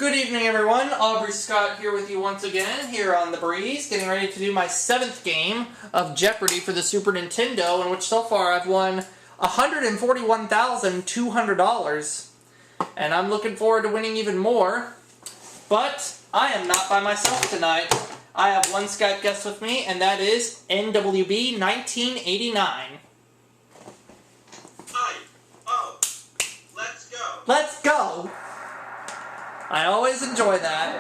Good evening, everyone. Aubrey Scott here with you once again, here on The Breeze, getting ready to do my 7th game of Jeopardy for the Super Nintendo, in which so far I've won $141,200. And I'm looking forward to winning even more. But I am not by myself tonight. I have one Skype guest with me, and that is NWB 1989. Hi. Oh, let's go. Let's go! I always enjoy that.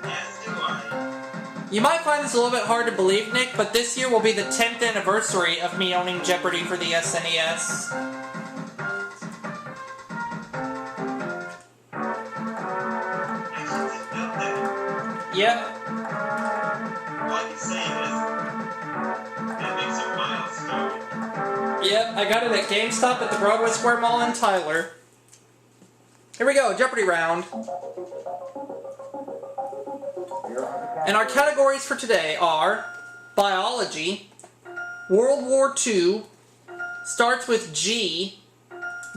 Yes, do I. You might find this a little bit hard to believe, Nick, but this year will be the 10th anniversary of me owning Jeopardy for the SNES. Yep. All I can say is, that makes a milestone. Yep, I got it at GameStop at the Broadway Square Mall in Tyler. Here we go, Jeopardy round. And our categories for today are Biology, World War II, starts with G,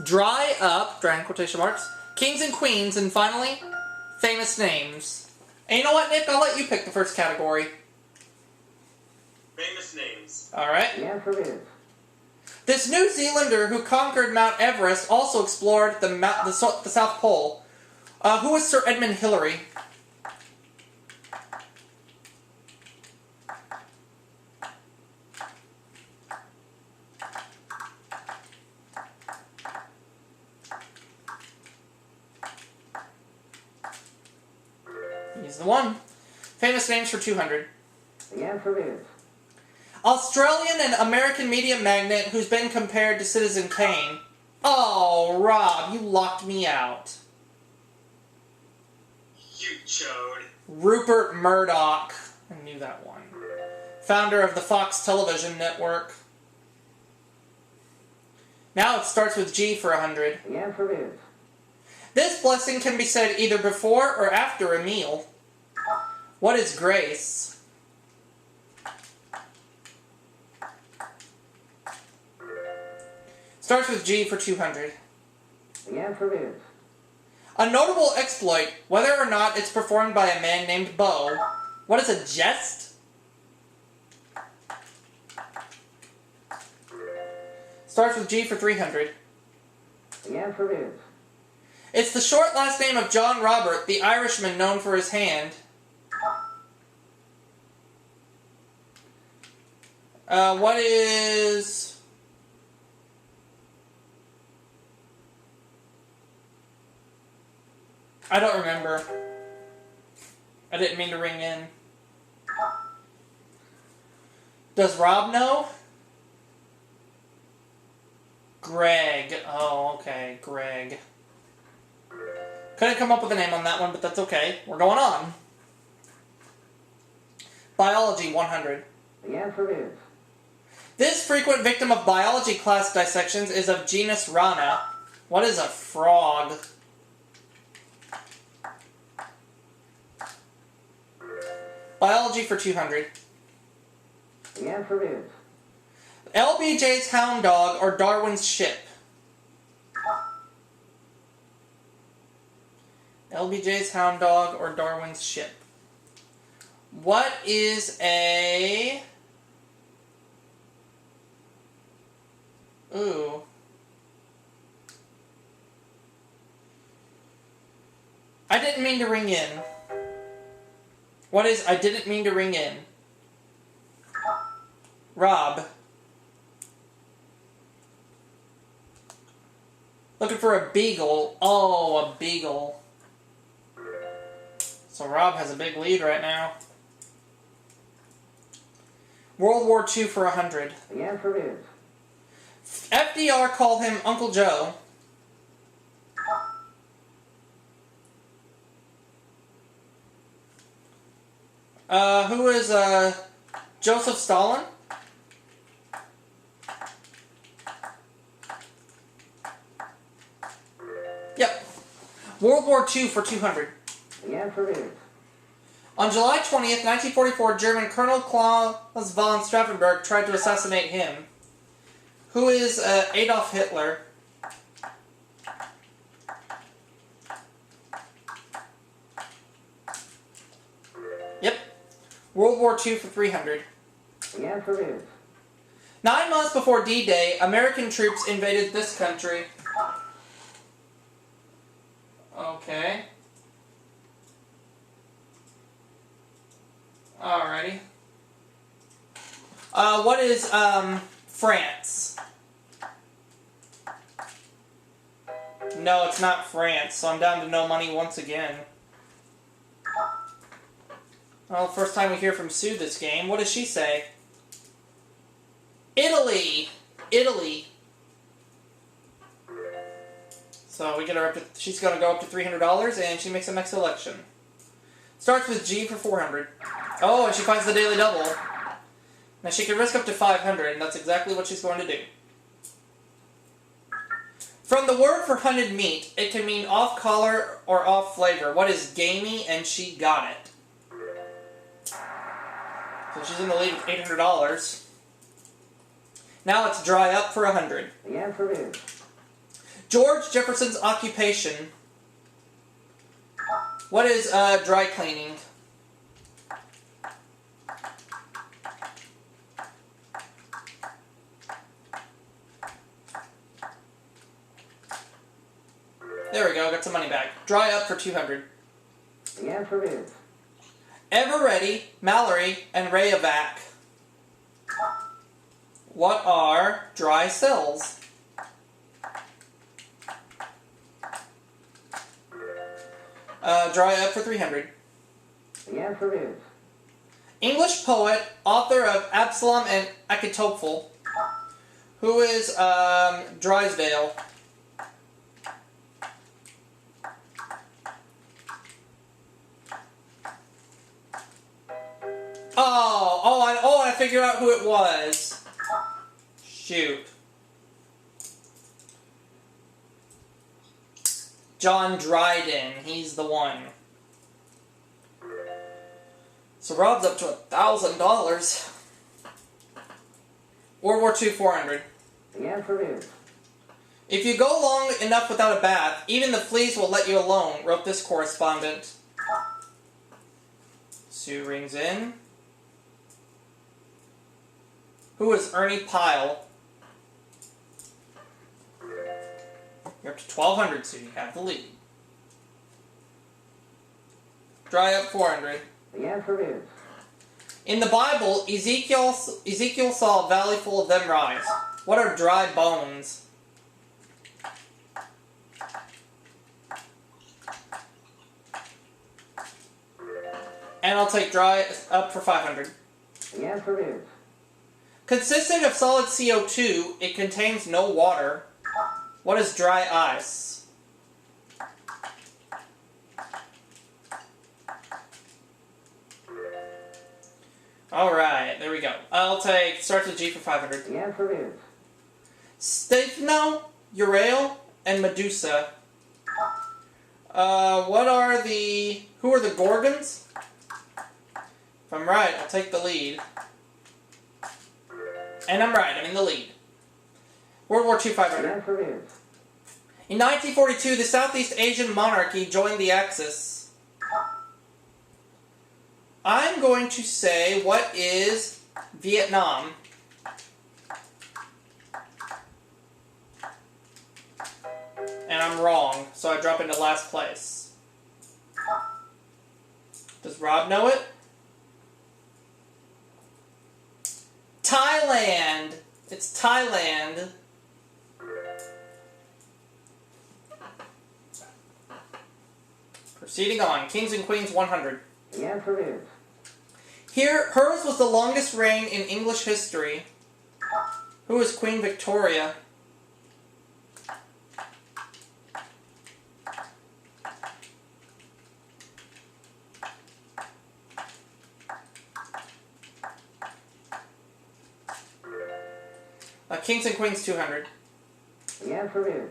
Dry Up, dry in quotation marks, Kings and Queens, and finally, Famous Names. And you know what, Nick? I'll let you pick the first category. Famous names. Alright. Yes, it is. This New Zealander who conquered Mount Everest also explored the South Pole. Who was Sir Edmund Hillary? He's the one. Famous names for 200. The answer is. Australian and American media magnate who's been compared to Citizen Kane. Oh, Rob, you locked me out. You chode. Rupert Murdoch. I knew that one. Founder of the Fox Television Network. Now it starts with G for 100. The answer is. This blessing can be said either before or after a meal. What is grace? Starts with G for 200. The answer is. A notable exploit, whether or not it's performed by a man named Bo. What is a jest? Starts with G for 300. The answer is. It's the short last name of John Robert, the Irishman known for his hand. What is... I don't remember. I didn't mean to ring in. Does Rob know? Greg. Oh, okay. Greg. Couldn't come up with a name on that one, but that's okay. We're going on. Biology, 100. The answer is. This frequent victim of biology class dissections is of genus Rana. What is a frog? Biology for 200. The answer is. LBJ's hound dog or Darwin's ship? LBJ's hound dog or Darwin's ship? What is a... Ooh. I didn't mean to ring in. What is I didn't mean to ring in? Rob. Looking for a beagle. Oh, a beagle. So Rob has a big lead right now. World War II for 100. The answer is. FDR called him Uncle Joe. Who is, Joseph Stalin? Yep. World War II for 200. The answer is. On July 20th, 1944, German Colonel Klaus von Stauffenberg tried to assassinate him. Who is Adolf Hitler? World War II for 300. The answer is 9 months before D-Day, American troops invaded this country. Okay. Alrighty. What is, France? No, it's not France, so I'm down to no money once again. Well, first time we hear from Sue this game. What does she say? Italy! Italy. So we get her up to, she's going to go up to $300, and she makes the next selection. Starts with G for 400. Oh, and she finds the daily double. Now she can risk up to 500, and that's exactly what she's going to do. From the word for hunted meat, it can mean off color or off flavor. What is gamey? And she got it. So she's in the lead with $800. Now it's dry up for 100. the answer is George Jefferson's occupation. What is dry cleaning? There we go, got some money back. Dry up for 200. the answer is Eveready, Mallory, and Rayovac. What are dry cells? Dry up for 300. the answer is English poet, author of Absalom and Achitophel. Who is Drysdale? I figured out who it was. Shoot. John Dryden. He's the one. So Rob's up to $1,000. World War II, 400. the answer is If you go long enough without a bath, even the fleas will let you alone, wrote this correspondent. Sue rings in. Who is Ernie Pyle? You're up to 1,200, Sue. You have the lead. Dry up 400. the answer is In the Bible, Ezekiel saw a valley full of them rise. What are dry bones? And I'll take dry up for 500. the answer is Consisting of solid CO2, it contains no water. What is dry ice? Alright, there we go. I'll take, starts with G for 500. the answer is Stephano, Urael, and Medusa. Who are the Gorgons? If I'm right, I'll take the lead. And I'm right, I'm in the lead. World War II, the 500. answer is In 1942, the Southeast Asian monarchy joined the Axis. I'm going to say, what is Vietnam? And I'm wrong, so I drop into last place. Does Rob know it? Thailand! It's Thailand. Proceeding on. Kings and Queens, 100. the answer is Hers was the longest reign in English history. Who is Queen Victoria? Kings and Queens, 200. the answer is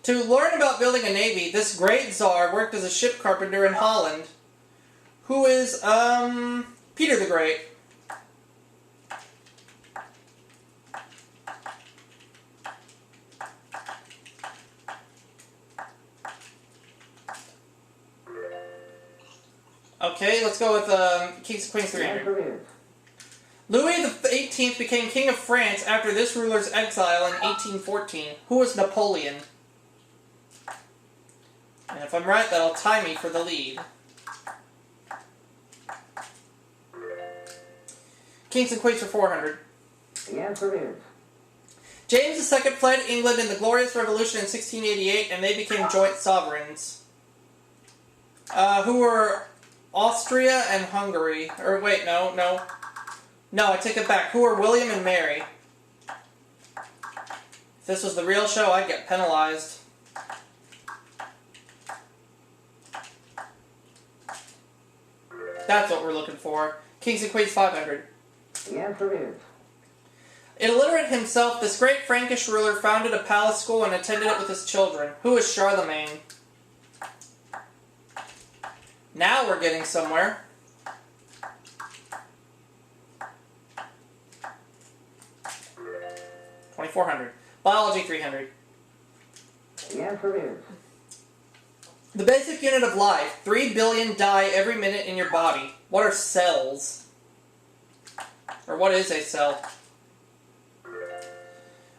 To learn about building a navy, this great Tsar worked as a ship carpenter in Holland. Who is, Peter the Great? Okay, let's go with Kings and Queens The 300. answer is Louis XVIII became King of France after this ruler's exile in 1814. Who was Napoleon? And if I'm right, that'll tie me for the lead. Kings and Queens for 400. the answer is James II fled England in the Glorious Revolution in 1688, and they became joint sovereigns. Who were Austria and Hungary. Or wait, no. No, I take it back. Who were William and Mary? If this was the real show, I'd get penalized. That's what we're looking for. Kings and Queens 500. the answer is Illiterate himself, this great Frankish ruler founded a palace school and attended it with his children. Who is Charlemagne? Now we're getting somewhere. $2,400. Biology 300. the answer is The basic unit of life. 3 billion die every minute in your body. What are cells? Or what is a cell?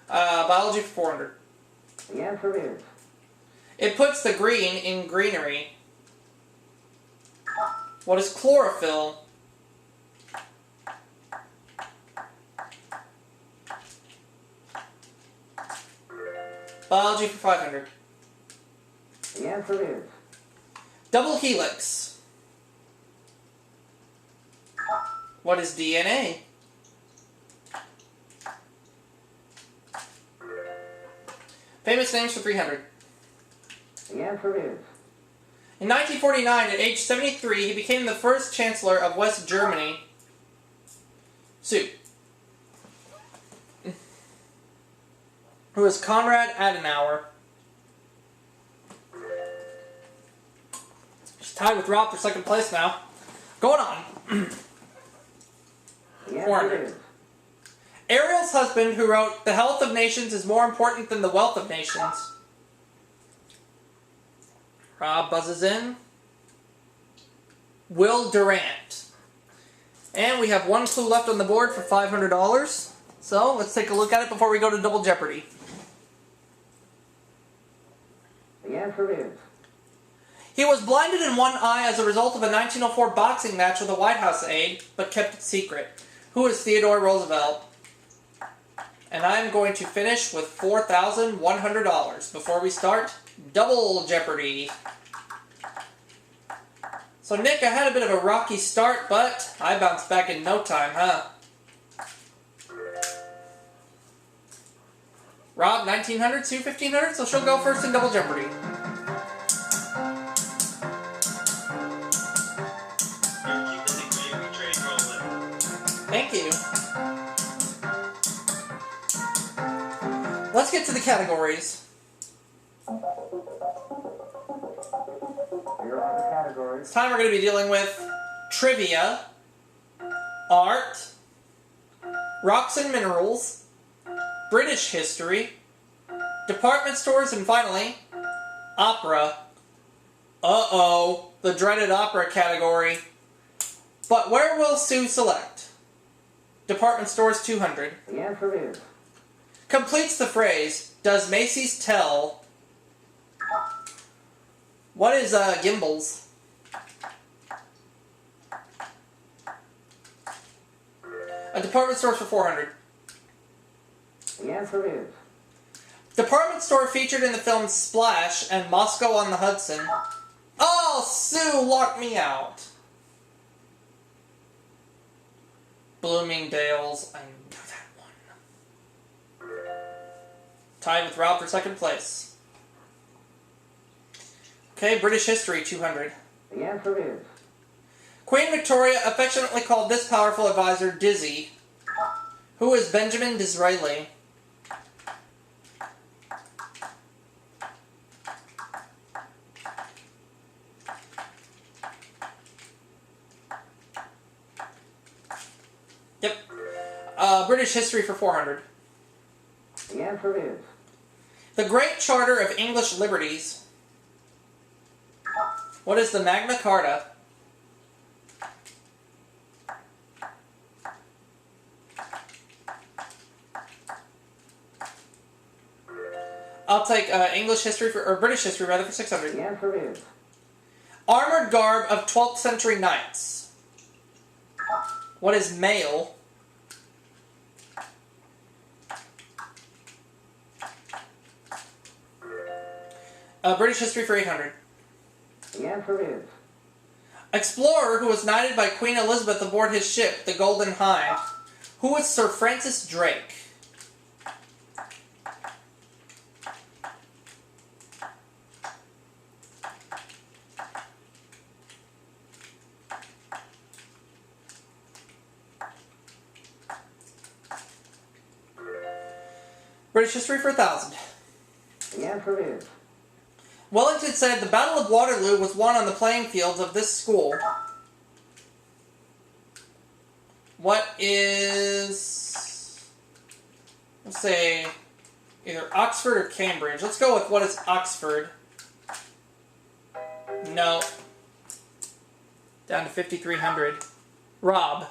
Biology for 400. the answer is It puts the green in greenery. What is chlorophyll? Biology for 500. the answer is Double helix. What is DNA? Famous names for 300. the answer is In 1949, at age 73, he became the first Chancellor of West Germany. Sue. Who is Konrad Adenauer. She's tied with Rob for second place now. Going on. the answer 400. is Ariel's husband, who wrote, "The health of nations is more important than the wealth of nations." Rob buzzes in. Will Durant. And we have one clue left on the board for $500. So let's take a look at it before we go to Double Jeopardy. the answer is He was blinded in one eye as a result of a 1904 boxing match with a White House aide, but kept it secret. Who is Theodore Roosevelt? And I'm going to finish with $4,100 before we start Double Jeopardy. So Nick, I had a bit of a rocky start, but I bounced back in no time, huh? Rob, 1900, Sue, 1500, so she'll go first in Double Jeopardy. You're keeping the gravy train rolling. Thank you. Let's get to the categories. here are the categories. This time we're going to be dealing with trivia, art, rocks and minerals, British history, department stores, and finally, opera. Uh-oh, the dreaded opera category. But where will Sue select? Department stores 200. the answer is Completes the phrase, does Macy's tell? What is gimbals? A department store for 400. the answer is Department store featured in the films Splash and Moscow on the Hudson. Oh, Sue, lock me out. Bloomingdale's. I knew that one. Tied with Rob for second place. Okay, British history, 200. the answer is Queen Victoria affectionately called this powerful advisor Dizzy. Who is Benjamin Disraeli? Yep. British history for 400. the answer is The Great Charter of English Liberties. What is the Magna Carta? I'll take English history or British history rather for 600. The answer is Armored garb of 12th century knights. What is mail? British history for 800. the answer is Explorer who was knighted by Queen Elizabeth aboard his ship, the Golden Hind. Who was Sir Francis Drake? British history for 1,000. the answer is Wellington said the Battle of Waterloo was won on the playing fields of this school. What is... let's say either Oxford or Cambridge. Let's go with what is Oxford. No. Down to 5,300. Rob.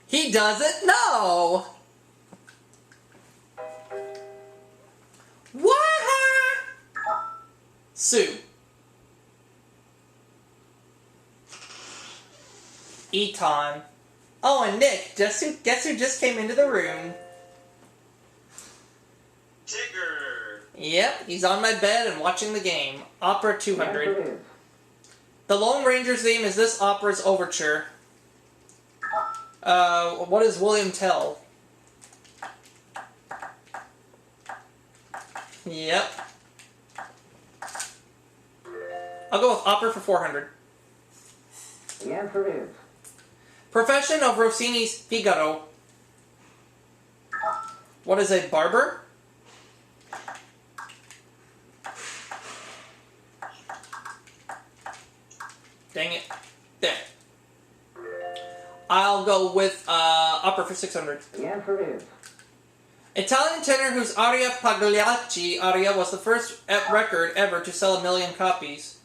He doesn't know! What? Sue. Eton. Oh, and Nick, guess who just came into the room? Tigger. Yep, he's on my bed and watching the game. Opera the 200. answer is The Lone Ranger's theme is this opera's overture. What is William Tell? Yep. I'll go with opera for 400. the answer is Profession of Rossini's Figaro. What is a barber? Dang it. There. I'll go with opera for 600. the answer is Italian tenor whose Aria Pagliacci aria was the first record ever to sell 1 million copies.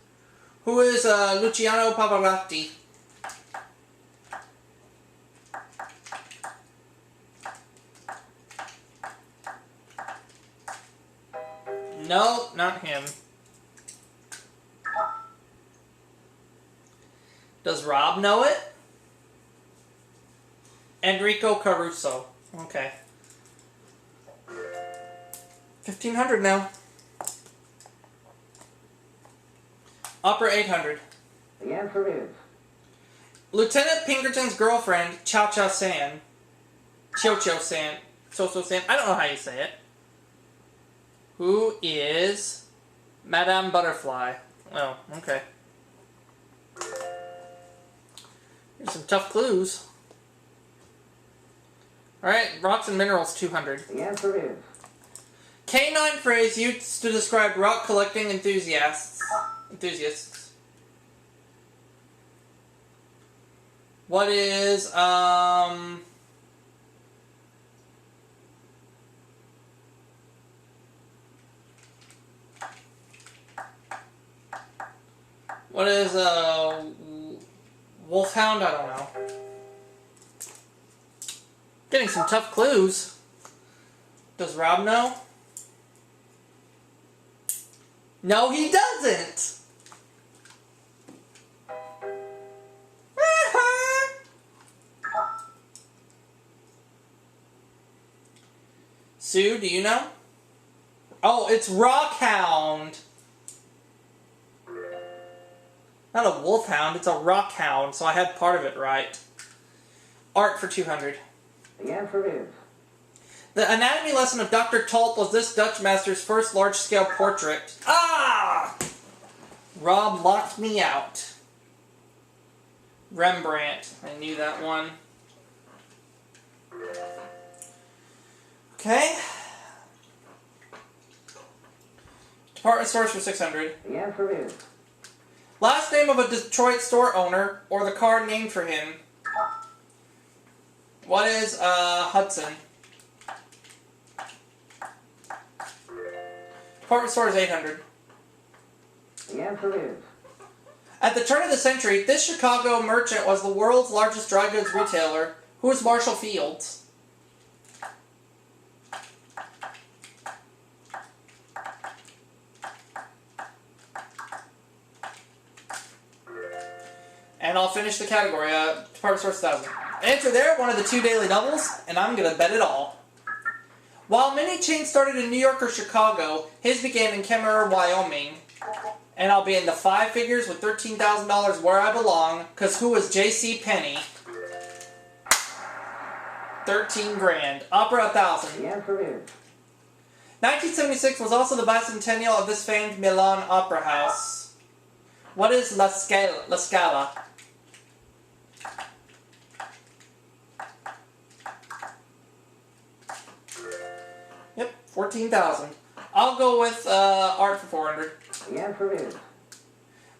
Who is Luciano Pavarotti? No, not him. Does Rob know it? Enrico Caruso. Okay. 1,500 now. Opera 800. the answer is Lieutenant Pinkerton's girlfriend, Chow Chow San. Chow Chow San. So San. I don't know how you say it. Who is Madame Butterfly? Oh, okay. Here's some tough clues. Alright, rocks and minerals 200. the answer is Canine phrase used to describe rock collecting enthusiasts. What is, what is a wolfhound? I don't know. Getting some tough clues. Does Rob know? No, he doesn't! Sue, do you know? Oh, it's Rockhound! Not a wolfhound, it's a rockhound, so I had part of it right. Art for 200. the answer is The anatomy lesson of Dr. Tulp was this Dutch master's first large-scale portrait. Ah! Rob locked me out. Rembrandt. I knew that one. Okay. Department stores for 600. the answer is Last name of a Detroit store owner, or the car named for him. What is, Hudson? Department store is 800. the answer is At the turn of the century, this Chicago merchant was the world's largest dry goods retailer. Who is Marshall Fields? And I'll finish the category. Department Source 1000. Answer there, one of the 2 daily doubles, and I'm going to bet it all. While many chains started in New York or Chicago, his began in Kemmerer, Wyoming. And I'll be in the 5 figures with $13,000 where I belong, because who was J.C. Penney? 13 grand. Opera 1000. The answer is 1976 was also the bicentennial of this famed Milan Opera House. What is La Scala? Yep, 14,000. I'll go with art for 400. the answer is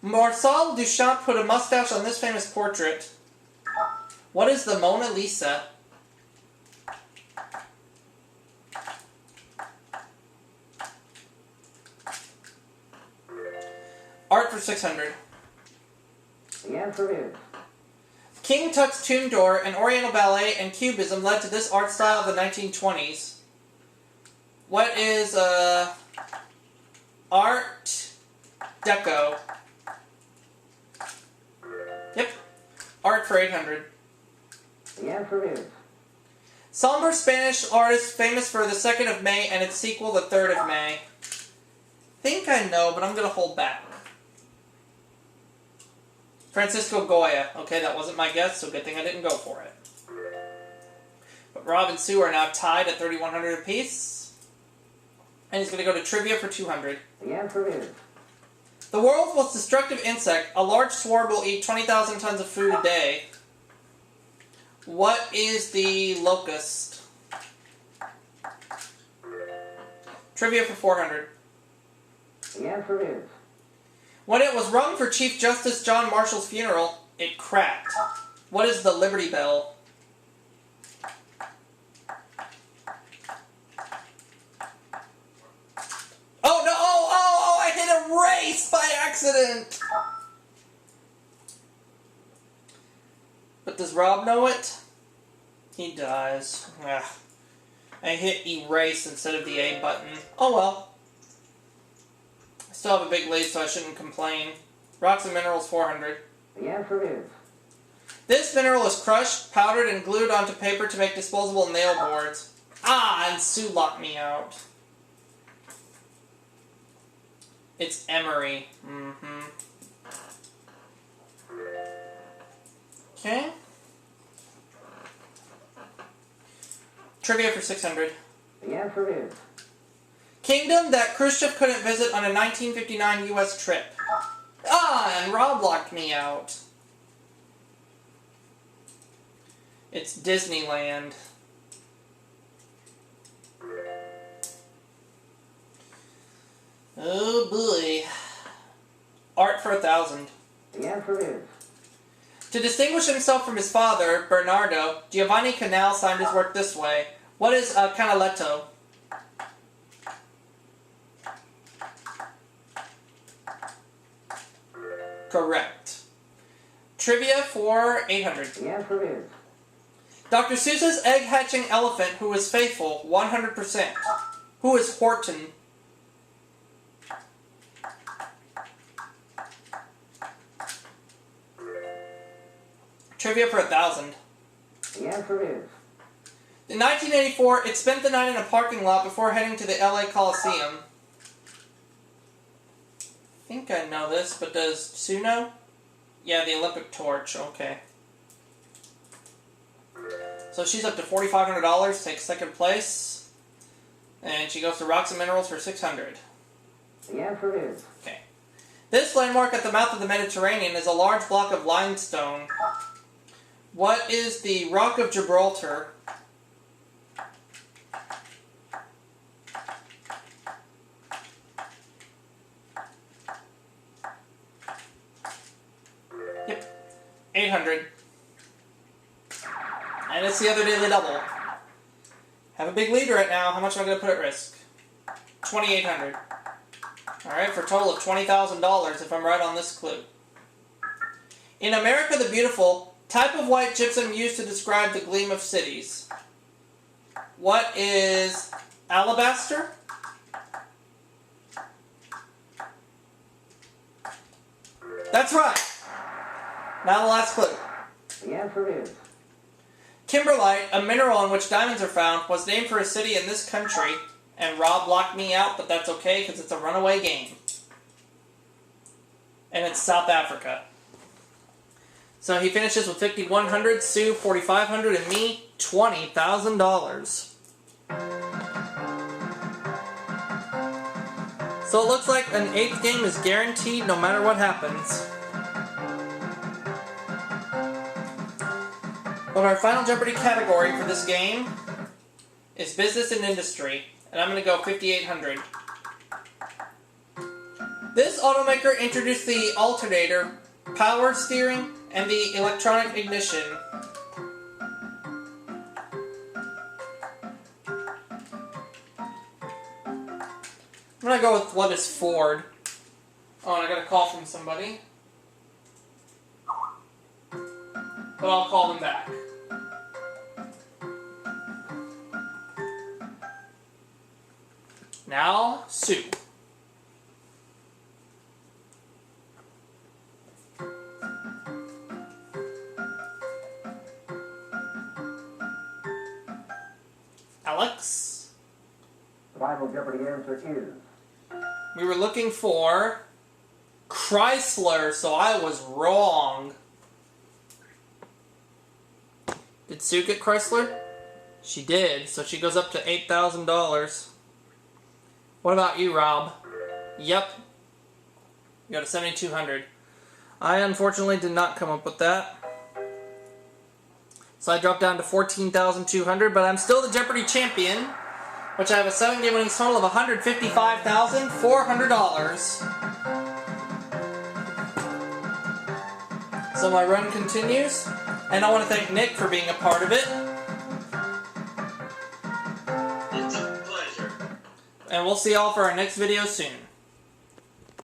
Marcel Duchamp put a mustache on this famous portrait. What is the Mona Lisa? Art for 600. the answer is King Tut's tomb door, an Oriental ballet, and Cubism led to this art style of the 1920s. What is Art Deco? Yep. Art for 800. the answer is Somber Spanish artist famous for the 2nd of May and its sequel, the 3rd of May. Think I know, but I'm going to hold back. Francisco Goya. Okay, that wasn't my guess, so good thing I didn't go for it. But Rob and Sue are now tied at 3,100 apiece. And he's going to go to trivia for 200. the answer is The world's most destructive insect, a large swarm will eat 20,000 tons of food a day. What is the locust? Trivia for 400. the answer is When it was rung for Chief Justice John Marshall's funeral, it cracked. What is the Liberty Bell? Oh no! Oh! I hit a race by accident! But does Rob know it? He does. Ugh. I hit erase instead of the A button. Oh well. Still have a big lead, so I shouldn't complain. Rocks and Minerals 400. the answer is This mineral is crushed, powdered, and glued onto paper to make disposable nail boards. Ah, and Sue locked me out. It's emery. Mm-hmm. Okay. Trivia for 600. the answer is Kingdom that Khrushchev couldn't visit on a 1959 U.S. trip. Ah, and Rob locked me out. It's Disneyland. Oh boy. Art for 1,000. the answer is To distinguish himself from his father, Bernardo, Giovanni Canal signed his work this way. What is Canaletto? Correct. Trivia for 800. the answer is Dr. Seuss's egg-hatching elephant who was faithful, 100%. Who is Horton? Trivia for 1,000. the answer is In 1984, it spent the night in a parking lot before heading to the LA Coliseum. I think I know this, but does Sue know? Yeah, the Olympic torch, okay. So she's up to $4,500, takes 2nd place. And she goes to Rocks and Minerals for 600. the answer is Okay. This landmark at the mouth of the Mediterranean is a large block of limestone. What is the Rock of Gibraltar? Yep. 800. And it's the other daily double. Have a big lead right now. How much am I going to put at risk? 2,800. Alright, for a total of $20,000 if I'm right on this clue. In America the Beautiful, type of white gypsum used to describe the gleam of cities. What is alabaster? That's right. Now the last clue. The answer is Kimberlite, a mineral in which diamonds are found, was named for a city in this country. And Rob blocked me out, but that's okay because it's a runaway game. And it's South Africa. So he finishes with 5,100, Sue 4,500, and me $20,000. So it looks like an 8th game is guaranteed no matter what happens. But our final Jeopardy category for this game is business and industry, and I'm going to go 5,800. This automaker introduced the alternator, power steering, and the electronic ignition. I'm going to go with what is Ford. Oh, and I got a call from somebody. But I'll call them back. Now, Sue. Alex. the final Jeopardy answer is We were looking for Chrysler, so I was wrong. Did Sue get Chrysler? She did, so she goes up to $8,000. What about you, Rob? Yep. You got a 7,200. I unfortunately did not come up with that. So I dropped down to 14,200, but I'm still the Jeopardy champion, which I have a 7-game winnings total of $155,400. So my run continues, and I want to thank Nick for being a part of it. It's a pleasure. And we'll see y'all for our next video soon.